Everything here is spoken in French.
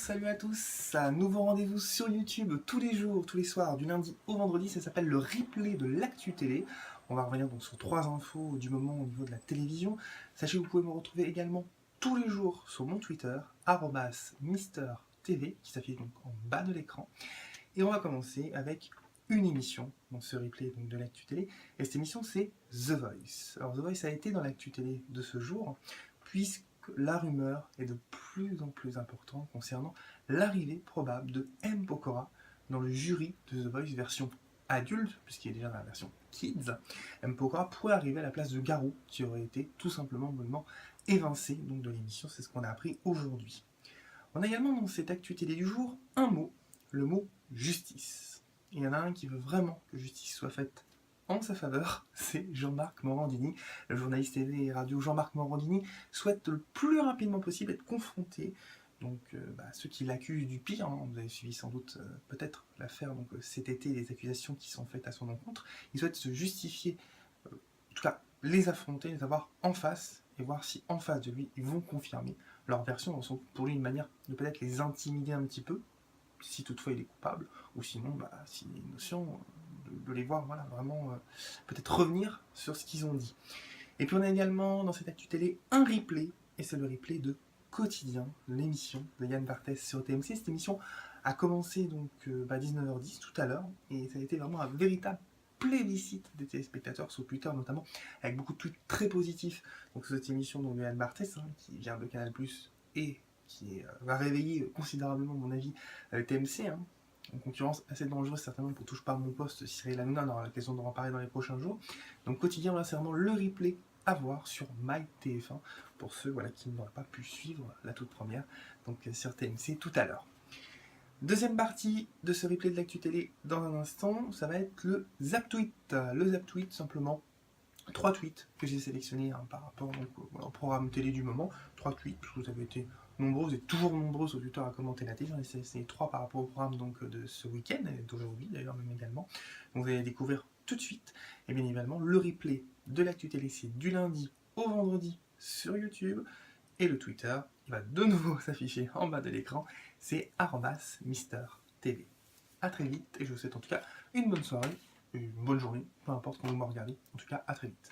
salut à tous, un nouveau rendez-vous sur YouTube tous les jours, tous les soirs, du lundi au vendredi, ça s'appelle le replay de l'actu télé. On va revenir donc sur 3 infos du moment au niveau de la télévision. Sachez que vous pouvez me retrouver également tous les jours sur mon Twitter, @MrTV, qui s'affiche donc en bas de l'écran. Et on va commencer avec une émission dans ce replay donc, de l'actu télé. Et cette émission, c'est The Voice. Alors The Voice a été dans l'actu télé de ce jour, puisque la rumeur est de plus en plus importante concernant l'arrivée probable de M. Pokora dans le jury de The Voice version adulte, puisqu'il est déjà dans la version Kids. M. Pokora pourrait arriver à la place de Garou, qui aurait été tout simplement bonnement évincé donc, de l'émission. C'est ce qu'on a appris aujourd'hui. On a également dans cette actu télé du jour un mot, le mot justice. Il y en a un qui veut vraiment que justice soit faite en sa faveur, c'est Jean-Marc Morandini. Le journaliste télé et radio Jean-Marc Morandini souhaite le plus rapidement possible être confronté donc, ceux qui l'accusent du pire. Vous avez suivi sans doute peut-être l'affaire donc, cet été, les accusations qui sont faites à son encontre. Il souhaite se justifier, en tout cas les affronter, les avoir en face et voir si en face de lui ils vont confirmer leur version. Donc, pour lui une manière de peut-être les intimider un petit peu, si toutefois il est coupable, ou sinon s'il y a une notion de les voir vraiment peut-être revenir sur ce qu'ils ont dit. Et puis on a également dans cette actu télé un replay, et c'est le replay de Quotidien, l'émission de Yann Barthès sur TMC. Cette émission a commencé donc 19h10 tout à l'heure, et ça a été vraiment un véritable plébiscite des téléspectateurs sur Twitter notamment, avec beaucoup de tweets très positifs. Donc cette émission de Yann Barthès, qui vient de Canal+, et qui va réveiller considérablement, à mon avis, TMC, en concurrence assez dangereuse certainement pour Touche pas à mon poste. Cyril Hanouna aura l'occasion d'en reparler dans les prochains jours. Donc Quotidien, c'est vraiment le replay à voir sur MyTF1 pour ceux qui n'auraient pas pu suivre la toute première donc sur TMC tout à l'heure. Deuxième partie de ce replay de l'actu télé dans un instant, ça va être le Zap Tweet. Le Zap Tweet, simplement 3 tweets que j'ai sélectionnés par rapport donc, au programme télé du moment. 3 tweets, parce que vous avez été nombreux et toujours nombreux sur Twitter à commenter la télé. J'en ai sélectionné 3 par rapport au programme donc, de ce week-end, et d'aujourd'hui d'ailleurs même également. Donc vous allez découvrir tout de suite, et bien évidemment, le replay de l'actu télé, c'est du lundi au vendredi sur YouTube. Et le Twitter, il va de nouveau s'afficher en bas de l'écran, c'est @MrTV. A très vite, et je vous souhaite en tout cas une bonne soirée, une bonne journée, peu importe quand vous me regardez. En tout cas, à très vite.